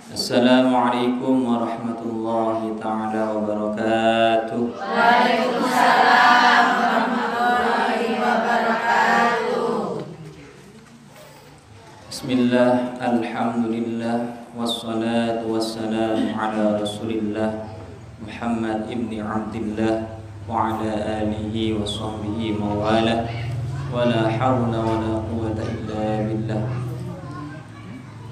Assalamualaikum warahmatullahi ta'ala wabarakatuh. Waalaikumsalam warahmatullahi wabarakatuh. Bismillah, alhamdulillah, wassalatu wassalamu ala rasulillah Muhammad ibni Abdillah wa ala alihi wa sahbihi mawalah wa la hawla wa la quwwata illa billah.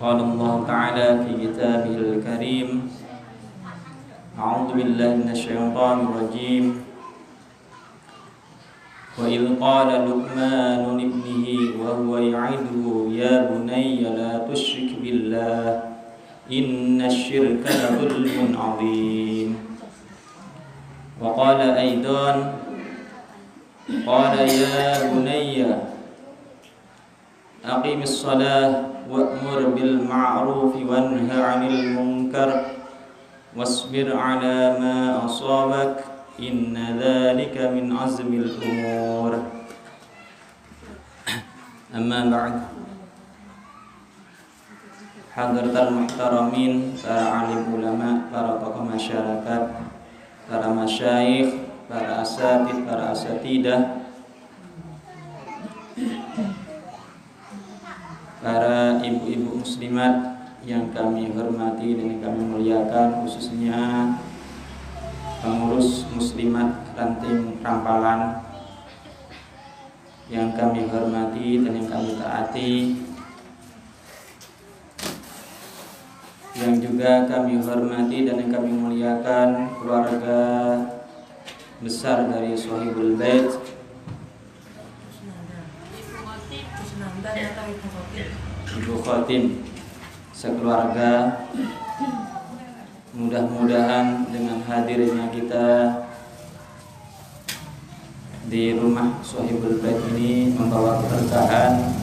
Qala Allah Ta'ala fi kitabihil karim, a'udzu billahi minasy syaithanir rajim. Wa idh qala Luqman libnihi wa huwa ya'iduhu ya bunayya la tusyrik billah innasyirka la dhulmun 'adzim. Wa qala aidan qala ya bunayya aqimis shalah wa'mur bil ma'ruf wanha 'anil munkar wasbir 'ala ma asabak inna dzalika min azmil umur. Amma ba'd. Hadratal muhtaramin, para alim ulama, para tokoh masyarakat, para masyayikh, para asatidz, para asatidah, para ibu-ibu muslimat yang kami hormati dan yang kami muliakan, khususnya pengurus muslimat ranting Rampalan yang kami hormati dan yang kami taati, yang juga kami hormati dan yang kami muliakan keluarga besar dari Shahibul Bait, Ibu Khotim sekeluarga. Mudah-mudahan dengan hadirnya kita di rumah Shahibul Bait ini membawa keberkahan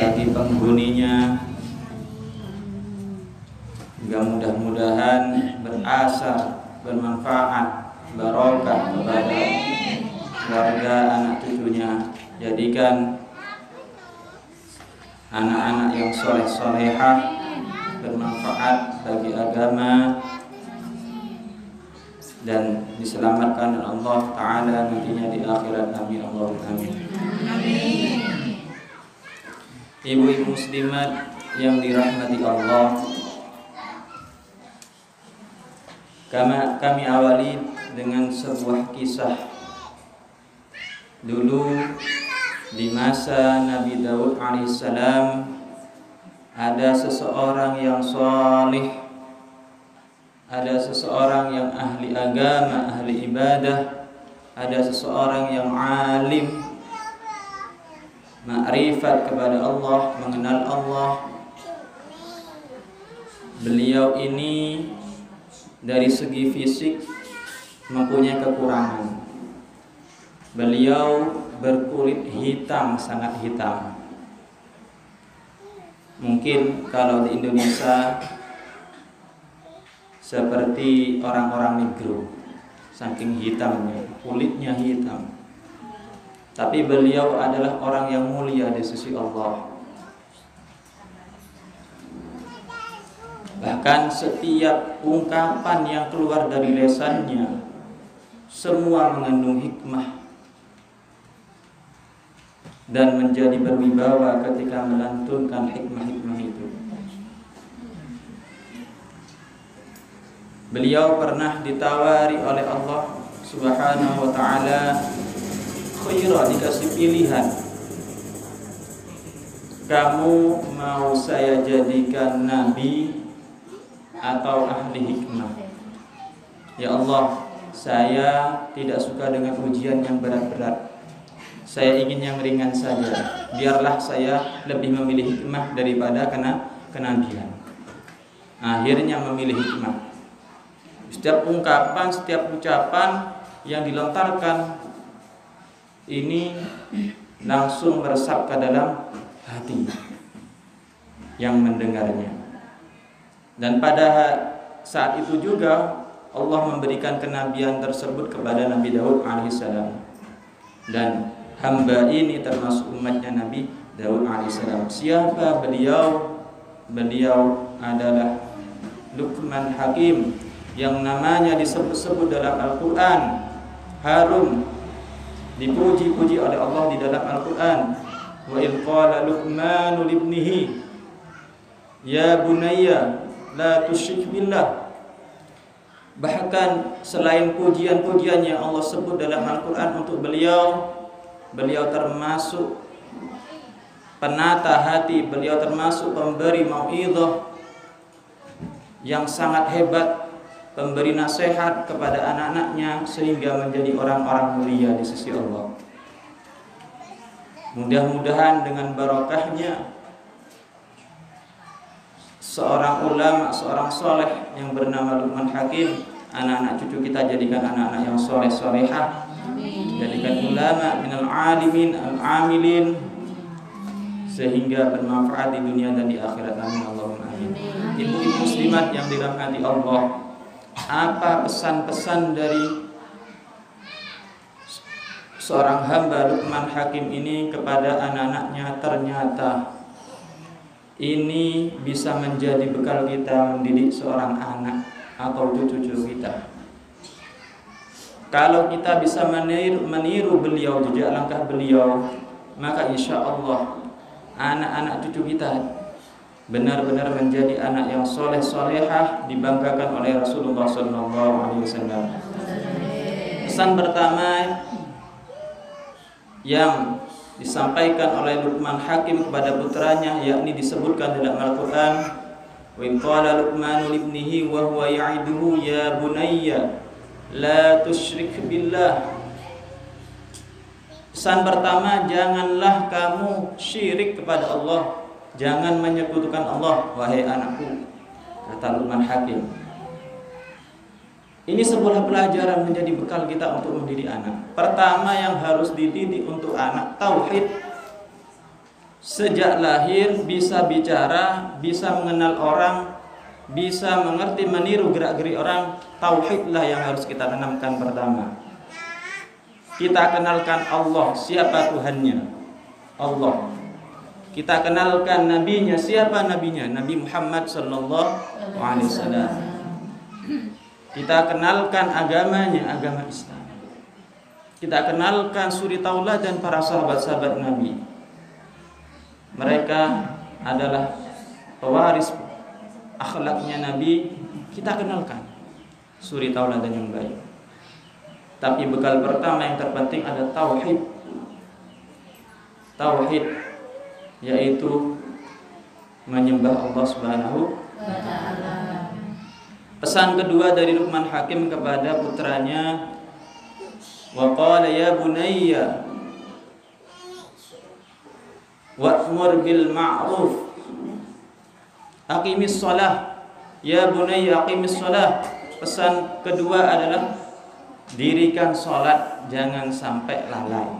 bagi penghuninya, juga mudah-mudahan berasar, bermanfaat, barokah kepada keluarga, anak cucunya. Jadikan anak-anak yang soleh-solehah, bermanfaat bagi agama, dan diselamatkan oleh Allah Ta'ala nantinya di akhirat. Amin Allahumma amin. Ibu-ibu muslimat yang dirahmati Allah, kami awali dengan sebuah kisah. Dulu di masa Nabi Daud alaihissalam, ada seseorang yang salih, ada seseorang yang ahli agama, ahli ibadah, ada seseorang yang alim, ma'rifat kepada Allah, mengenal Allah. Beliau ini dari segi fisik mempunyai kekurangan. Beliau berkulit hitam, sangat hitam. Mungkin kalau di Indonesia seperti orang-orang negro, saking hitamnya, kulitnya hitam. Tapi beliau adalah orang yang mulia di sisi Allah. Bahkan setiap ungkapan yang keluar dari lisannya semua mengandung hikmah dan menjadi berwibawa ketika melantunkan hikmah-hikmah itu. Beliau pernah ditawari oleh Allah Subhanahu wa ta'ala khaira, dikasih pilihan, kamu mau saya jadikan nabi atau ahli hikmah? Ya Allah, saya tidak suka dengan ujian yang berat-berat. Saya ingin yang ringan saja. Biarlah saya lebih memilih hikmah daripada kenabian. Akhirnya memilih hikmah. Setiap ungkapan, setiap ucapan yang dilontarkan ini langsung meresap ke dalam hati yang mendengarnya. Dan pada saat itu juga Allah memberikan kenabian tersebut kepada Nabi Daud alaihissalam. Dan hamba ini termasuk umatnya Nabi Daud alaihissalam. Siapa beliau? beliau adalah Luqman Hakim yang namanya disebut-sebut dalam Al-Quran, harum, dipuji-puji oleh Allah di dalam Al-Quran. Wa idh qala Luqmanu libnihi ya bunayya la tusyrik billah. Bahkan selain pujian-pujian yang Allah sebut dalam Al-Quran untuk beliau termasuk penata hati, beliau termasuk pemberi mau'idhah yang sangat hebat, pemberi nasihat kepada anak-anaknya sehingga menjadi orang-orang mulia di sisi Allah. Mudah-mudahan dengan barokahnya seorang ulama, seorang soleh yang bernama Luqman Hakim, anak-anak cucu kita jadikan anak-anak yang soleh solehah, jadikan ulama minal alimin al-amilin, sehingga bermanfaat di dunia dan di akhirat. Amin Allahumma amin. Ibu-ibu muslimat yang dirahmati Allah, apa pesan-pesan dari seorang hamba Luqman Hakim ini kepada anak-anaknya? Ternyata ini bisa menjadi bekal kita mendidik seorang anak atau cucu-cucu kita. Kalau kita bisa meniru beliau, jejak langkah beliau, maka insya Allah anak-anak cucu kita benar-benar menjadi anak yang soleh solehah, dibanggakan oleh Rasulullah SAW. Pesan pertama yang disampaikan oleh Luqman Hakim kepada putranya, yakni disebutkan dalam Al-Quran, wa qala Luqmanu libnihi wa huwa ya'iduhu ya bunayya la tusyrik billah. Pesan pertama, janganlah kamu syirik kepada Allah, jangan menyekutukan Allah wahai anakku, kata Luqman Hakim. Ini sebuah pelajaran menjadi bekal kita untuk mendidik anak. Pertama yang harus dididik untuk anak, tauhid. Sejak lahir bisa bicara, bisa mengenal orang, bisa mengerti, meniru gerak-gerik orang. Tauhidlah yang harus kita tanamkan pertama. Kita kenalkan Allah, siapa Tuhannya? Allah. Kita kenalkan nabinya, siapa nabinya? Nabi Muhammad SAW. Kita kenalkan agamanya, agama Islam. Kita kenalkan suri Taulah dan para sahabat-sahabat Nabi. Mereka adalah pewaris akhlaknya Nabi. Kita kenalkan suri Taulah dan yang baik. Tapi bekal pertama yang terpenting ada tauhid. Tauhid yaitu menyembah Allah Subhanahu wa ta'ala. Pesan kedua dari Luqman Hakim kepada putranya, wa qala ya bunayya wa'mur bil ma'ruf aqimis shalah. Ya bunayya aqimis shalah. Pesan kedua adalah dirikan salat, jangan sampai lalai.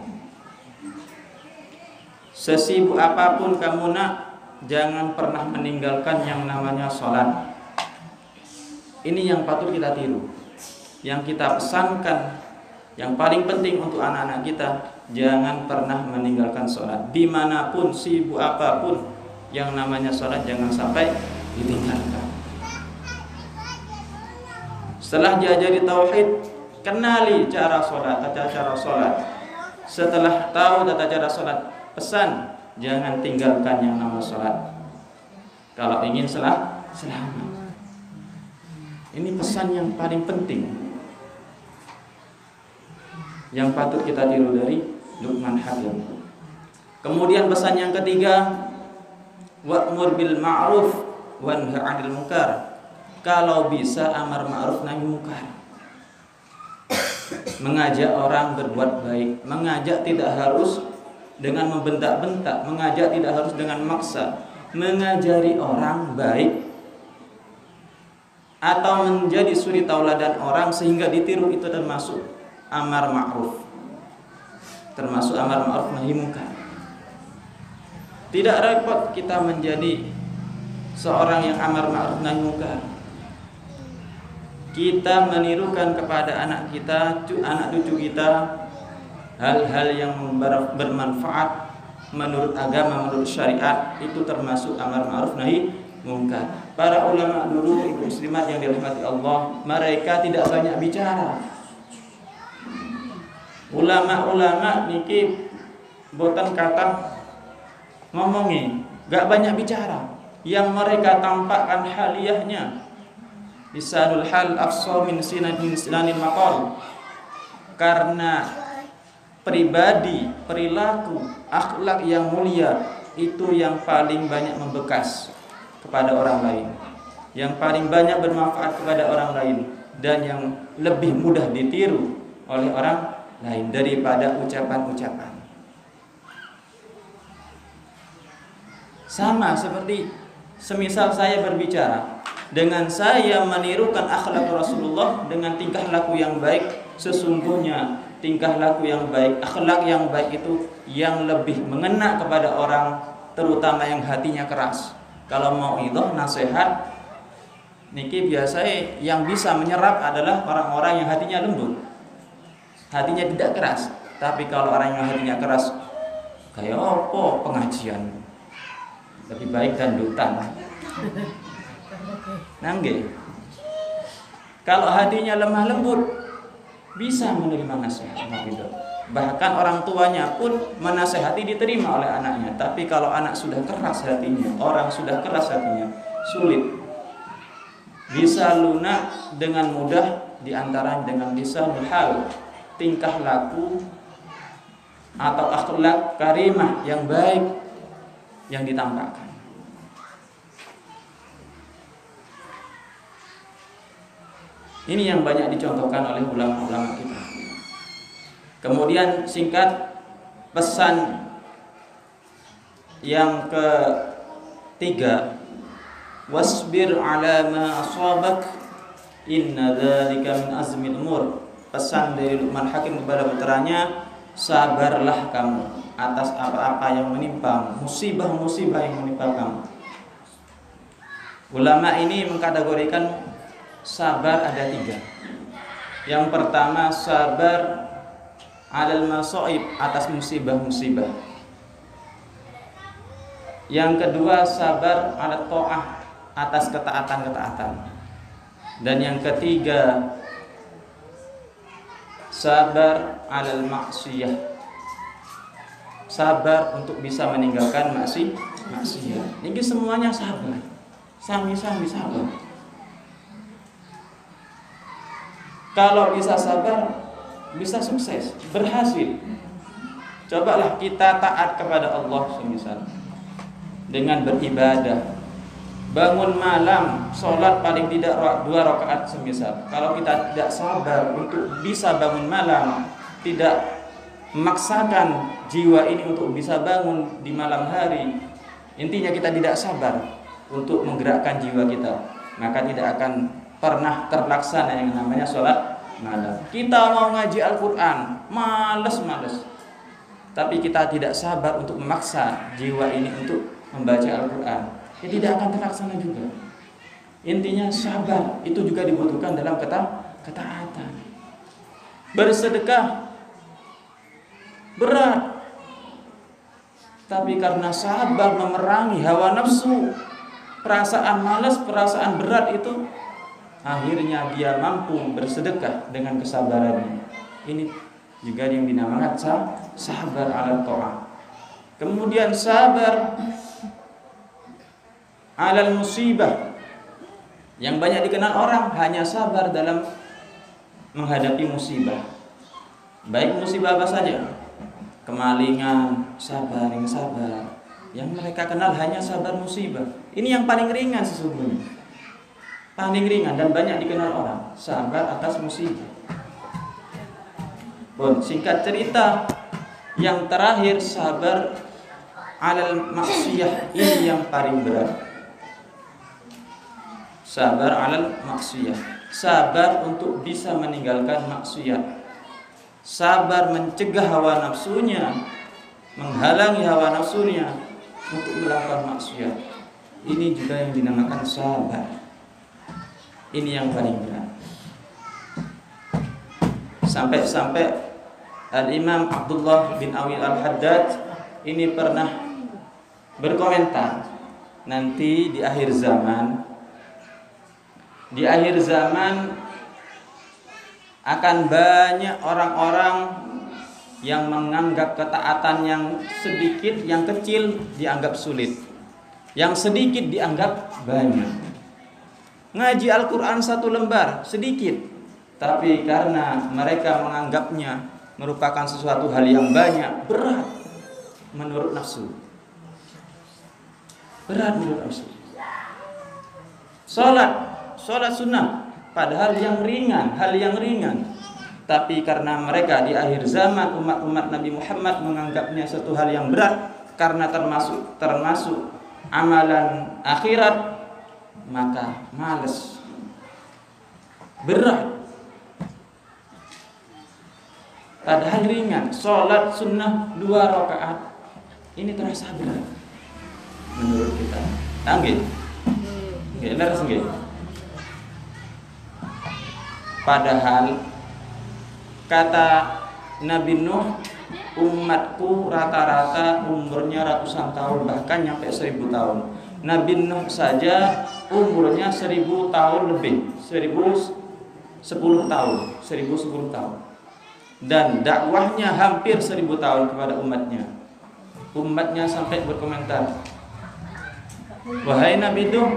Sesibuk apapun kamu nak, jangan pernah meninggalkan yang namanya salat. Ini yang patut kita tiru, yang kita pesankan, yang paling penting untuk anak-anak kita, jangan pernah meninggalkan sholat. Dimanapun, sibuk apapun, yang namanya sholat jangan sampai ditinggalkan. Setelah diajari tauhid, kenali cara sholat, tata cara sholat. Setelah tahu tata cara sholat, pesan, jangan tinggalkan yang namanya sholat. Kalau ingin selamat. Ini pesan yang paling penting yang patut kita tiru dari Luqman Hakim. Kemudian pesan yang ketiga, wa'mur bil ma'ruf wanha 'anil munkar. Kalau bisa amar ma'ruf nahi munkar. Mengajak orang berbuat baik, mengajak tidak harus dengan membentak-bentak, mengajak tidak harus dengan maksa, mengajari orang baik atau menjadi suri tauladan orang sehingga ditiru, itu termasuk amar ma'ruf, termasuk amar ma'ruf nahi munkar. Tidak repot kita menjadi seorang yang amar ma'ruf nahi munkar. Kita menirukan kepada anak kita, anak cucu kita, hal-hal yang bermanfaat menurut agama, menurut syariat, itu termasuk amar ma'ruf nahi mungkar. Para ulama dulu, ibu muslimat yang dirahmati Allah, mereka tidak banyak bicara. Ulama-ulama niki boten kata ngomongi, gak banyak bicara. Yang mereka tampakkan haliyahnya, lisanul hal afsah min sinanil maqal. Karena pribadi, perilaku, akhlak yang mulia itu yang paling banyak membekas kepada orang lain, yang paling banyak bermanfaat kepada orang lain, dan yang lebih mudah ditiru oleh orang lain daripada ucapan-ucapan. Sama seperti semisal saya berbicara, dengan saya menirukan akhlak Rasulullah dengan tingkah laku yang baik, sesungguhnya tingkah laku yang baik, akhlak yang baik itu yang lebih mengena kepada orang, terutama yang hatinya keras. Kalau mau idhah, nasihat, niki biasanya yang bisa menyerap adalah orang-orang yang hatinya lembut, hatinya tidak keras. Tapi kalau orang yang hatinya keras, kayak apa pengajian, lebih baik dandutan. Nangge. Kalau hatinya lemah lembut, bisa menerima nasihat. Bahkan orang tuanya pun menasehati, diterima oleh anaknya. Tapi kalau anak sudah keras hatinya, orang sudah keras hatinya, sulit. Bisa lunak dengan mudah diantara dengan lisanul hal, tingkah laku atau akhlak karimah yang baik yang ditampakkan. Ini yang banyak dicontohkan oleh ulama-ulama kita. Kemudian singkat pesan yang ketiga, wasbir ala ma asabak inna dzalika min azmil umur. Pesan dari Luqman Hakim kepada putranya, sabarlah kamu atas apa-apa yang menimpa, musibah-musibah yang menimpa kamu. Ulama ini mengkategorikan sabar ada 3. Yang pertama, sabar alal masaib, atas musibah-musibah. Yang kedua, sabar ala ta'ah, atas ketaatan-ketaatan. Dan yang ketiga, sabar alal maksiyah, sabar untuk bisa meninggalkan maksiat. Ini semuanya sabar, sami-sami sabar. Kalau bisa sabar, bisa sukses, berhasil. Cobalah kita taat kepada Allah semisal dengan beribadah, bangun malam, sholat paling tidak 2 rakaat semisal. Kalau kita tidak sabar untuk bisa bangun malam, tidak memaksakan jiwa ini untuk bisa bangun di malam hari, intinya kita tidak sabar untuk menggerakkan jiwa kita, maka tidak akan pernah terlaksana yang namanya sholat malam. Kita mau ngaji Al-Quran, males. Tapi kita tidak sabar untuk memaksa jiwa ini untuk membaca Al-Quran, ya tidak akan terlaksana juga. Intinya sabar itu juga dibutuhkan dalam ketaatan. Bersedekah berat, tapi karena sabar memerangi hawa nafsu, perasaan malas, perasaan berat itu, akhirnya dia mampu bersedekah dengan kesabarannya. Ini juga yang dinamakan sabar ala ta'ah. Kemudian sabar alal musibah. Yang banyak dikenal orang hanya sabar dalam menghadapi musibah. Baik musibah apa saja, kemalingan, sabar. Yang mereka kenal hanya sabar musibah. Ini yang paling ringan sesungguhnya, paling ringan dan banyak dikenal orang, sabar atas musibah. Singkat cerita, yang terakhir sabar alal maksiyah, ini yang paling berat. Sabar alal maksiyah, sabar untuk bisa meninggalkan maksiat, sabar mencegah hawa nafsunya, menghalangi hawa nafsunya untuk melakukan maksiat. Ini juga yang dinamakan sabar. Ini yang paling berat. Sampai Al-Imam Abdullah bin Awil Al-Haddad ini pernah berkomentar, nanti di akhir zaman akan banyak orang-orang yang menganggap ketaatan yang sedikit, yang kecil dianggap sulit, yang sedikit dianggap banyak. Ngaji Al-Quran 1 lembar sedikit, tapi karena mereka menganggapnya merupakan sesuatu hal yang banyak, berat menurut nafsu. Berat menurut nafsu. Sholat sunnah, padahal yang ringan, hal yang ringan. Tapi karena mereka di akhir zaman, umat-umat Nabi Muhammad menganggapnya satu hal yang berat karena termasuk amalan akhirat, maka malas, berat. Padahal ringan, sholat sunnah 2 rakaat ini terasa berat menurut kita. Nggih. Nggih, leres nggih. Padahal kata Nabi Nuh, umatku rata-rata umurnya ratusan tahun, bahkan nyampe 1000 tahun. Nabi Nuh saja umurnya 1000 tahun lebih, 1010 tahun. Dan dakwahnya hampir 1000 tahun kepada umatnya. Umatnya sampai berkomentar, wahai Nabi Nuh,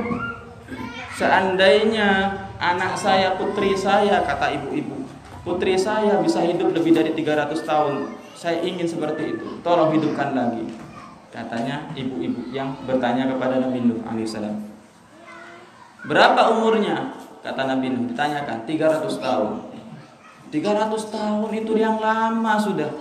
seandainya anak saya, putri saya, kata ibu-ibu, putri saya bisa hidup lebih dari 300 tahun, saya ingin seperti itu, tolong hidupkan lagi. Katanya ibu-ibu yang bertanya kepada Nabi Nuh alaihissalam. Berapa umurnya? Kata Nabi Nuh, ditanyakan 300 tahun. 300 tahun itu yang lama sudah.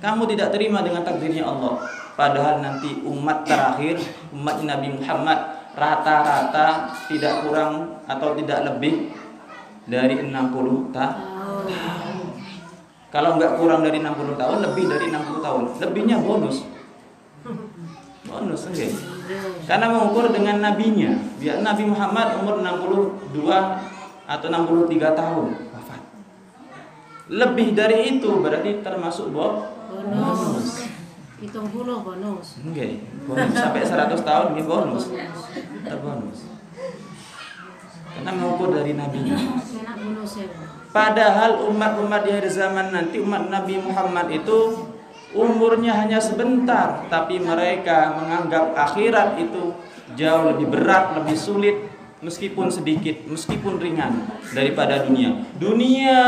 Kamu tidak terima dengan takdirnya Allah. Padahal nanti umat terakhir, umat Nabi Muhammad, rata-rata tidak kurang atau tidak lebih dari 60 tahun. Kalau nggak kurang dari 60 tahun, lebih dari 60 tahun. Lebihnya bonus. Bonus, okay. Karena mengukur dengan nabinya. Biar Nabi Muhammad umur 62 atau 63 tahun wafat. Lebih dari itu berarti termasuk bonus. Hitung puluh bonus. Okay. Bonus sampai 100 tahun ini bonus. Terbonus. Karena mengukur dari nabinya. Padahal umat-umat di akhir zaman nanti, umat Nabi Muhammad itu umurnya hanya sebentar, tapi mereka menganggap akhirat itu jauh lebih berat, lebih sulit, meskipun sedikit, meskipun ringan daripada dunia. Dunia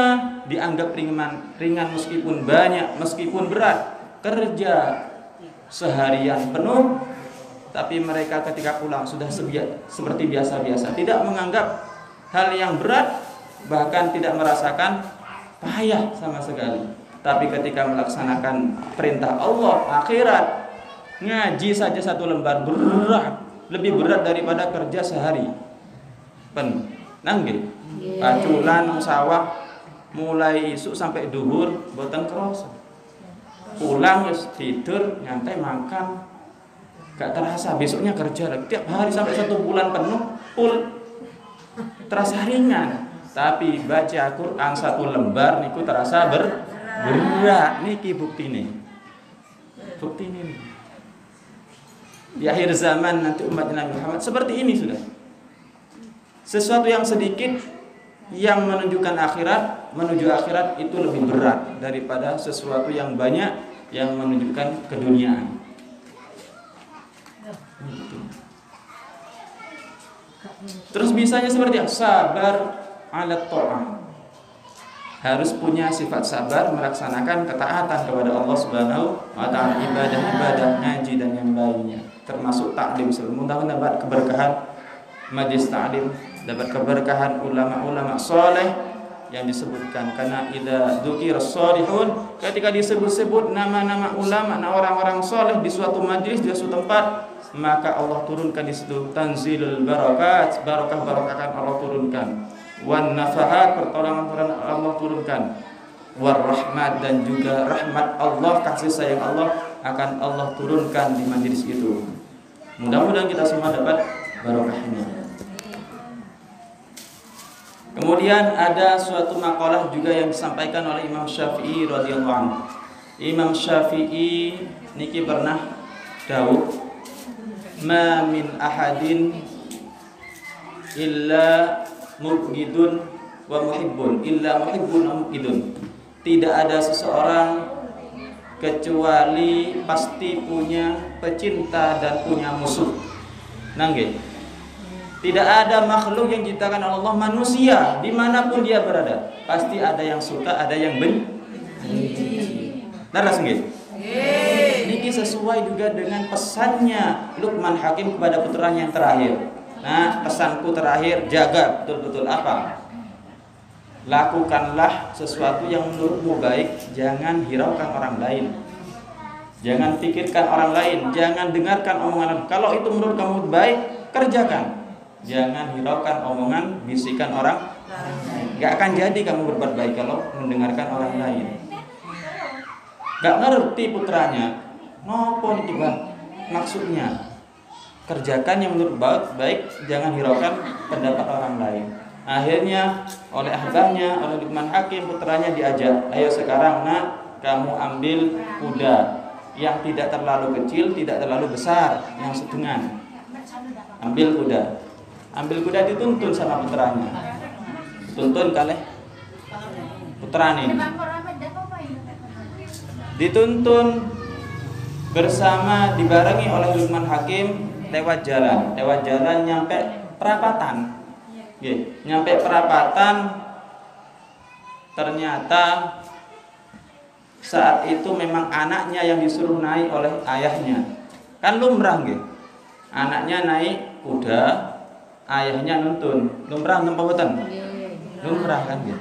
dianggap ringan meskipun banyak, meskipun berat. Kerja seharian penuh, tapi mereka ketika pulang sudah seperti biasa-biasa, tidak menganggap hal yang berat, bahkan tidak merasakan payah sama sekali. Tapi ketika melaksanakan perintah Allah, akhirat, ngaji saja 1 lembar berat, lebih berat daripada kerja sehari penuh. Nangge, paculan sawah mulai isuk sampai duhur, boten kerasa. Pulang tidur, nyantai, makan, gak terasa. Besoknya kerja lagi, tiap hari sampai 1 bulan penuh, full, terasa ringan. Tapi baca Quran 1 lembar niku terasa berat. Niki bukti nih. Bukti ini. Di akhir zaman nanti umat Nabi Muhammad seperti ini sudah. Sesuatu yang sedikit yang menunjukkan akhirat, menuju akhirat itu lebih berat daripada sesuatu yang banyak yang menunjukkan keduniaan. Terus bisanya seperti apa? Sabar ala ta'ah. Harus punya sifat sabar melaksanakan ketaatan kepada Allah Subhanahu wa taala, ibadah-ibadah, ngaji dan yang lainnya, termasuk taklim. Mudah-mudahan dapat keberkahan majlis taklim, dapat keberkahan ulama-ulama saleh yang disebutkan. Karena idza dzukiras salihun, ketika disebut-sebut nama-nama ulama, orang-orang saleh di suatu majlis, di suatu tempat, maka Allah turunkan di situ tanzilul barakat, barakah-barakah akan Allah turunkan. Wan nafahat, pertolongan Allah turunkan. War rahmat, dan juga rahmat Allah, kasih sayang Allah akan Allah turunkan di majelis itu. Mudah-mudahan kita semua dapat barokahnya. Kemudian ada suatu makalah juga yang disampaikan oleh Imam Syafi'i radhiyallahu anhu. Imam Syafi'i niki pernah dawuh, ma min ahadin illa mubghidun wa muhibbun illa muhibbun wa mubghidun. Tidak ada seseorang kecuali pasti punya pecinta dan punya musuh. Nangge. Tidak ada makhluk yang diciptakan Allah, manusia dimanapun dia berada, pasti ada yang suka, ada yang benci. Naras nggih? Ini sesuai juga dengan pesannya Luqman Hakim kepada putranya yang terakhir. Nah, pesanku terakhir, jaga betul-betul apa? Lakukanlah sesuatu yang menurutmu baik, jangan hiraukan orang lain. Jangan pikirkan orang lain, jangan dengarkan omongan orang. Kalau itu menurut kamu baik, kerjakan. Jangan hiraukan omongan, bisikan orang lain. Gak akan jadi kamu berbuat baik kalau mendengarkan orang lain. Gak ngerti putranya, nopo nih Bang maksudnya. Kerjakan yang menurut baik, jangan hiraukan pendapat orang lain. Akhirnya oleh abahnya, oleh Luqman Hakim, putranya diajak, ayo sekarang nak, kamu ambil kuda yang tidak terlalu kecil, tidak terlalu besar, yang setengah. Ambil kuda. Ambil kuda dituntun sama putranya. Dituntun kalih putrane. Dituntun bersama, dibarengi oleh Luqman Hakim lewat jalan nyampe perapatan. Nyampe perapatan, ternyata saat itu memang anaknya yang disuruh naik oleh ayahnya. Kan lumrah nggih. Anaknya naik kuda, ayahnya nuntun. Lumrah napa mboten? Lumrah kan nggih.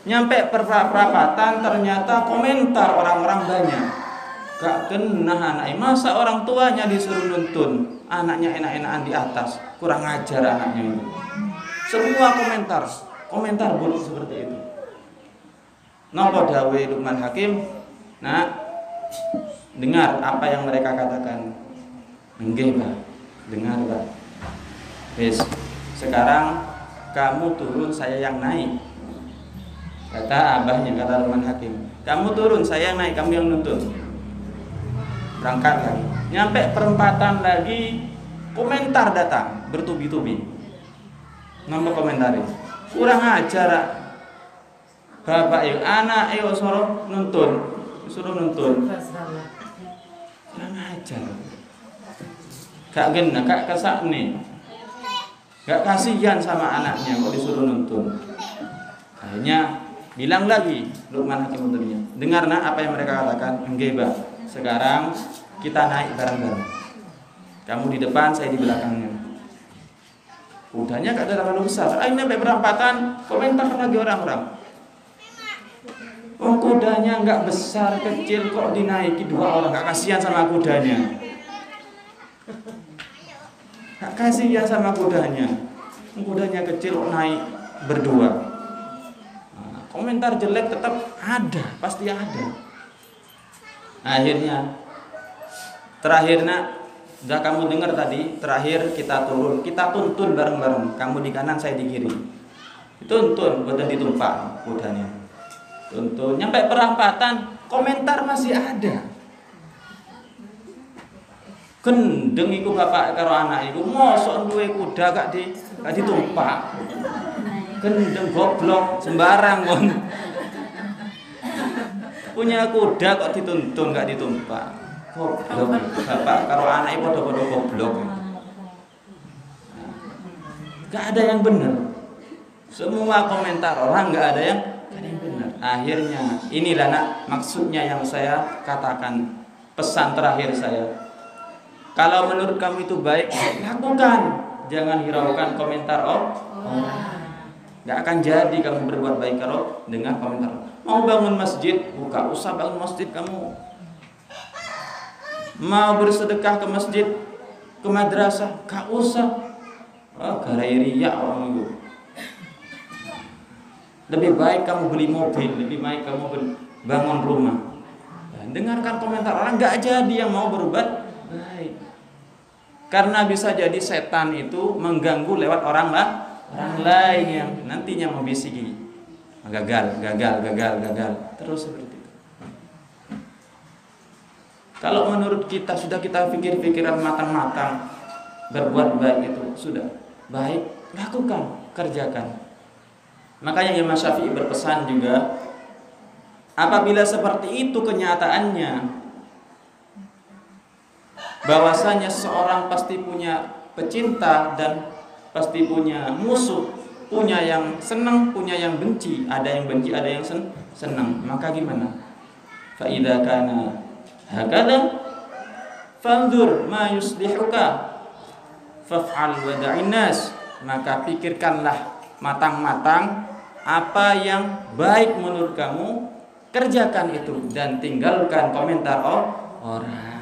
Nyampe perapatan, ternyata komentar orang-orang banyak. Gak kena anaknya, masa orang tuanya disuruh nuntun, anaknya enak-enakan di atas, kurang ajar anaknya itu. Semua komentar buruk seperti itu. Napa dawuh Luqman Hakim? Nah, dengar apa yang mereka katakan. Nggih, Pak. Dengar, Pak. Wis, sekarang kamu turun, saya yang naik. Kata abahnya, kata Luqman Hakim. Kamu turun, saya yang naik, kamu yang nuntun. Berangkat lagi. Nyampe perempatan lagi, komentar datang bertubi-tubi. Nampak komentari. Kurang ajar. Bapak yuk, anak yuk suruh nuntun. Kurang ajar. Gak gena, gak kesak nih. Gak kasihan sama anaknya kok disuruh nuntun. Akhirnya bilang lagi Luqman Hakim putrinya, dengar nak apa yang mereka katakan. Nggih, Pak. Sekarang kita naik bareng-bareng. Kamu di depan, saya di belakangnya. Kudanya gak ada terlalu besar. Akhirnya sampai perempatan, komentar lagi orang-orang. Oh, kudanya gak besar, kecil, kok dinaiki dua orang. Gak kasihan sama kudanya. Gak kasihan sama kudanya. Kudanya kecil kok naik berdua. Nah, komentar jelek tetap ada, pasti ada. Akhirnya terakhir nak, udah kamu dengar tadi, terakhir kita turun, kita tuntun bareng-bareng, kamu di kanan, saya di kiri. Dituntun, udah ditumpak kudanya. Tuntun, nyampe perempatan, komentar masih ada. Gendeng iku bapak karo anak iku, mosok duwe kuda gak ditumpak. Gendeng goblok sembarang kon. Punya kuda kok dituntun gak ditumpak. Goblok. Bapak karo anake padha-padha goblok. Gak ada yang benar. Semua komentar orang gak ada yang benar. Akhirnya inilah nak maksudnya yang saya katakan, pesan terakhir saya. Kalau menurut kamu itu baik, lakukan. Jangan hiraukan komentar orang. Gak akan jadi kamu berbuat baik kalau dengar komentar. Mau bangun masjid, gak usah bangun masjid kamu. Mau bersedekah ke masjid, ke madrasah, gak usah. Garai riya orang itu. Lebih baik kamu beli mobil, lebih baik kamu bangun rumah. Dan dengarkan komentar orang, gak jadi yang mau berbuat baik. Karena bisa jadi setan itu mengganggu lewat orang lain yang nantinya membisiki. Gagal, terus seperti itu. Kalau menurut kita sudah kita pikir-pikiran matang-matang, berbuat baik itu sudah baik, lakukan, kerjakan. Makanya Imam Syafi'i berpesan juga, apabila seperti itu kenyataannya, bahwasanya seorang pasti punya pecinta dan pasti punya musuh, punya yang senang, punya yang benci, ada yang benci, ada yang senang. Maka gimana? Fa idza kana hakadha fanzur ma yuslihuka faf'al wada'in nas. Maka pikirkanlah matang-matang apa yang baik menurut kamu, kerjakan itu dan tinggalkan komentar orang.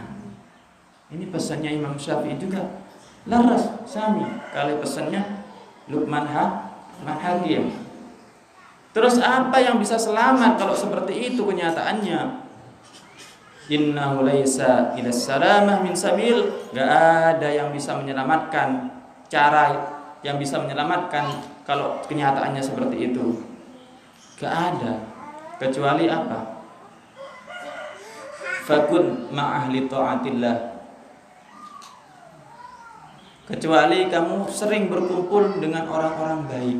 Ini pesannya Imam Syafi'i juga laras sami kali pesannya Luqman Hakim. Terus apa yang bisa selamat kalau seperti itu kenyataannya? Innahu laisa ila salamah min sabil. Gak ada yang bisa menyelamatkan, cara yang bisa menyelamatkan kalau kenyataannya seperti itu. Gak ada, kecuali apa? Fakun ma'ahli ta'atillah. Kecuali kamu sering berkumpul dengan orang-orang baik,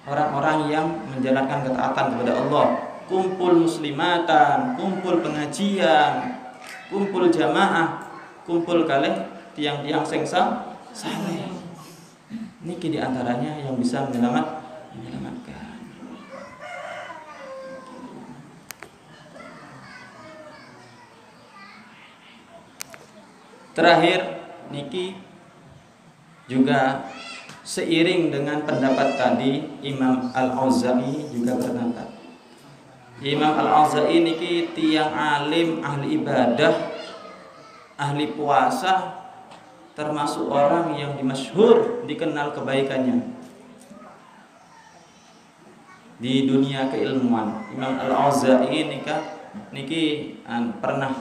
orang-orang yang menjalankan ketaatan kepada Allah. Kumpul muslimatan, kumpul pengajian, kumpul jamaah, kumpul kalih tiang-tiang sengsa saleh. Niki diantaranya yang bisa menyelamatkan. Terakhir niki juga seiring dengan pendapat tadi, Imam Al-Auza'i juga berpendapat. Imam Al-Auza'i niki tiang alim, ahli ibadah, ahli puasa, termasuk orang yang dimasyhur, dikenal kebaikannya di dunia keilmuan. Imam Al-Auza'i niki pernah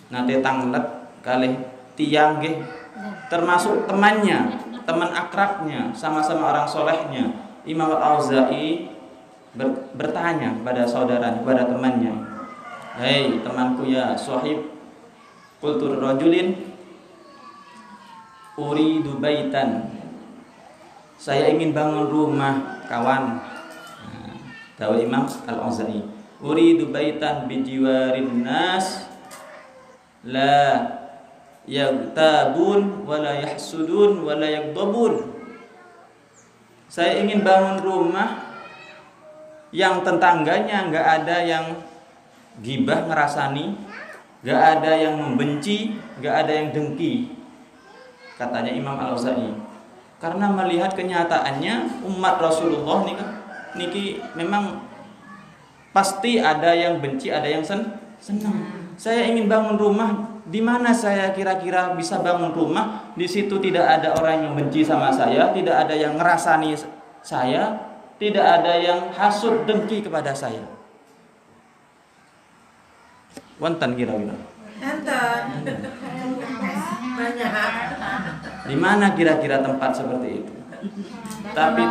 nate tanglet kalih tiang nggih, termasuk temannya, teman akrabnya, sama-sama orang solehnya. Imam Al-Auza'i bertanya pada saudara, kepada temannya, "Hei temanku ya sahib, qultu rajulin uridu baitan." Saya ingin bangun rumah, kawan. Tahu Imam Al-Auza'i, uridu baitan bijiwarin nas la yagtabun wala yahsudun wala yagdabun. Saya ingin bangun rumah yang tetangganya nggak ada yang gibah ngerasani, nggak ada yang membenci, nggak ada yang dengki, katanya Imam Al-Auza'i. Karena melihat kenyataannya umat Rasulullah niki memang pasti ada yang benci, ada yang senang. Saya ingin bangun rumah, di mana saya kira-kira bisa bangun rumah? Di situ tidak ada orang yang benci sama saya, tidak ada yang ngerasani saya, tidak ada yang hasud dengki kepada saya. Wonten kira-kira. Banyak. Di mana kira-kira tempat seperti itu? Tapi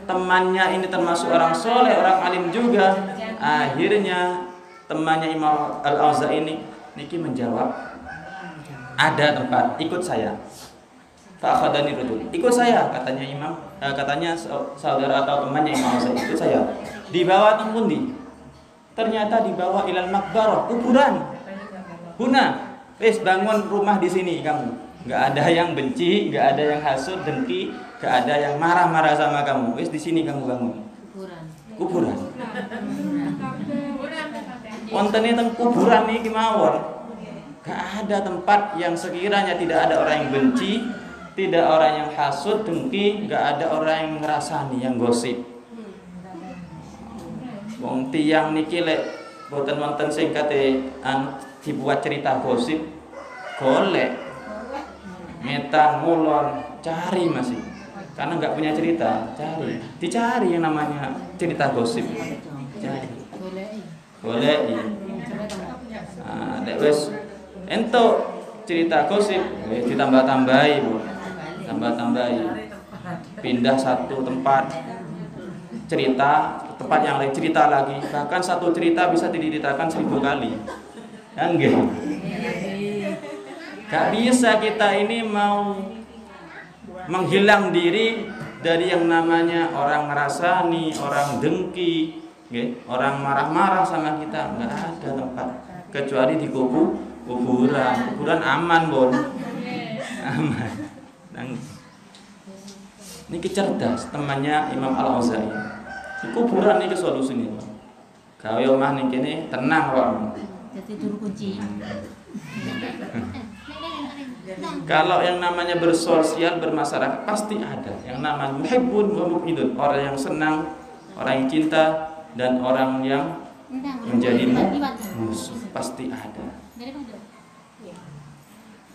temannya ini termasuk orang soleh, orang alim juga. Akhirnya temannya Imam Al-Auza'i ini niki menjawab, ada tempat, ikut saya. Fa'akhadani rajul, ikut saya, katanya saudara atau temannya Imam Al-Auza'i, ikut saya. Dibawa teng pundi? Ternyata dibawa ilal maqbarah, kuburan. Huna, wis bangun rumah di sini kamu. Enggak ada yang benci, enggak ada yang hasud, dengki, enggak ada yang marah-marah sama kamu. Wis di sini kamu bangun. Kuburan. Wontene teng kuburan niki mawon. Gak ada tempat yang sekiranya tidak ada orang yang benci, tidak orang yang hasud, dengki, gak ada orang yang ngerasani, yang gosip. Wong tiyang niki lek boten wonten sing kate dibuat cerita gosip, golek, metan, ngulon, cari masih. Karena nggak punya cerita, dicari yang namanya cerita gosip. Cari. Boleh. Dek wis entuk cerita gosip, ditambah-tambahi, Bu. Tambah-tambahi. Pindah satu tempat cerita, tempat yang lain cerita lagi. Bahkan satu cerita bisa diceritakan 1000 kali. Enggak. Gak bisa kita ini mau menghilang diri dari yang namanya orang ngerasani, orang dengki, orang marah-marah sama kita. Nggak ada tempat kecuali di kuburan. Kuburan aman, Bon. Aman. Ini cerdas temannya Imam Al-Auza'i. Di kuburan ini solusinya. Gawe omah ning kene tenang kok. Jadi dulu kunci. Kalau yang namanya bersosial, bermasyarakat pasti ada yang namanya muhibbun wa mubghidun, orang yang senang, orang yang cinta, dan orang yang menjadi musuh, pasti ada.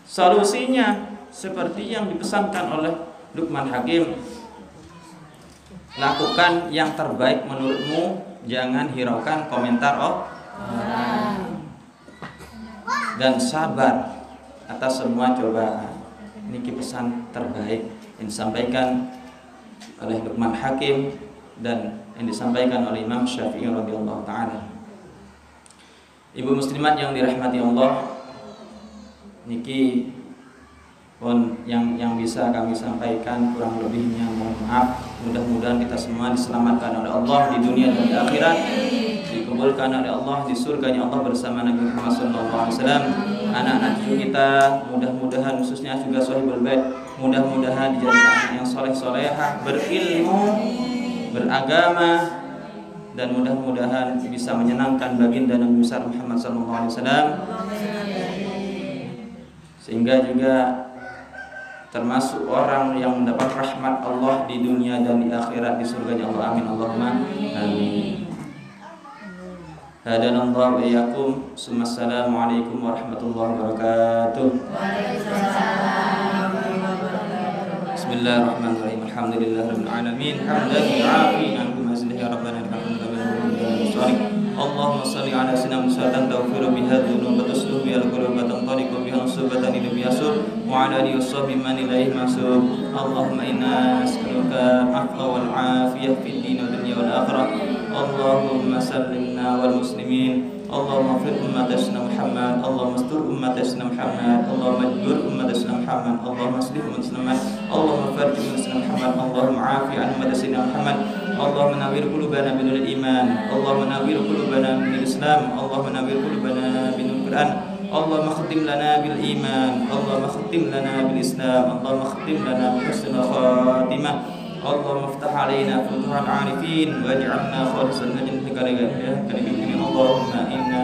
Solusinya seperti yang dipesankan oleh Luqman Hakim, lakukan yang terbaik menurutmu, jangan hiraukan komentar orang, dan sabar atas semua cobaan. Ini pesan terbaik yang disampaikan oleh Luqman Hakim dan yang disampaikan oleh Imam Syafi'i radhiyallahu taala. Ibu muslimat yang dirahmati Allah, niki pun yang bisa kami sampaikan, kurang lebihnya mohon maaf. Mudah-mudahan kita semua diselamatkan oleh Allah di dunia dan di akhirat, dikumpulkan oleh Allah di surganya Allah bersama Nabi Muhammad SAW. Anak-anak cucu kita mudah-mudahan khususnya juga Shahibul Bait, mudah-mudahan dijadikan anak yang soleh-solehah, berilmu, beragama, dan mudah-mudahan bisa menyenangkan baginda Nabi besar Muhammad SAW, sehingga juga termasuk orang yang mendapat rahmat Allah di dunia dan di akhirat, di surganya Allah. Amin Allahumma amin. Hadanallahu wa iyyakum. Assalamualaikum warahmatullahi wabarakatuh. Bismillahirrahmanirrahim. Alhamdulillahirabbil alamin. Hamdan yu'afi an bihamdihi ya rabbana alhamdulillah. Allahumma salli ala sayyidina Muhammadin tawfiru biha dzunub wa tasluhu biha al-qulub wa tanṭaliqu biha as-subatan ila yasur wa ala alihi washabihi man ilaihi masub. Allahumma inna nas'aluka al-'afwa wal 'afiyah fid din wad dunya wal akhirah. Allahumma sallimna wal muslimin. Allahumma fir ummatina Muhammad. Allahumma astur ummatina Muhammad. Allahumma ajbur ummatina Muhammad. Allahumma aslih ummatina Muhammad. Allahumma farij ummatina Muhammad. Allahumma 'afi 'an ummatina Muhammad. Allahumma nawwir qulubana binuril iman. Allahumma nawwir qulubana binil Islam. Allahumma nawwir qulubana binul Quran. Allahumma khatim lana bil iman. Allahumma khatim lana bil Islam. Allahumma khatim lana bi husnil khatimah. Allahumma iftah alaina futuhal arifin waj'alna khalisan laka liwajhika. Allahumma inna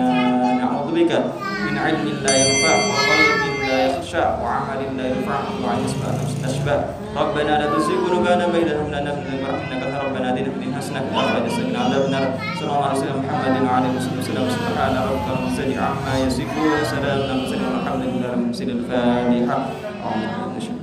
na'udzubika min 'ilmin la yanfa' wa qalbin la yakhsha wa 'amalin la yarfa' wa 'an istashba. Rabbana la tuzigh qulubana ba'da idh hadaytana wa hab lana min rabbana hasanatan wa qina adhaban nar. Sallallahu alaihi wa Muhammadin wa alihi wasallam. Subhana rabbika rabbil izzati 'amma yasifun wa salamun 'alal mursalin walhamdulillahi rabbil alamin. Fatiha.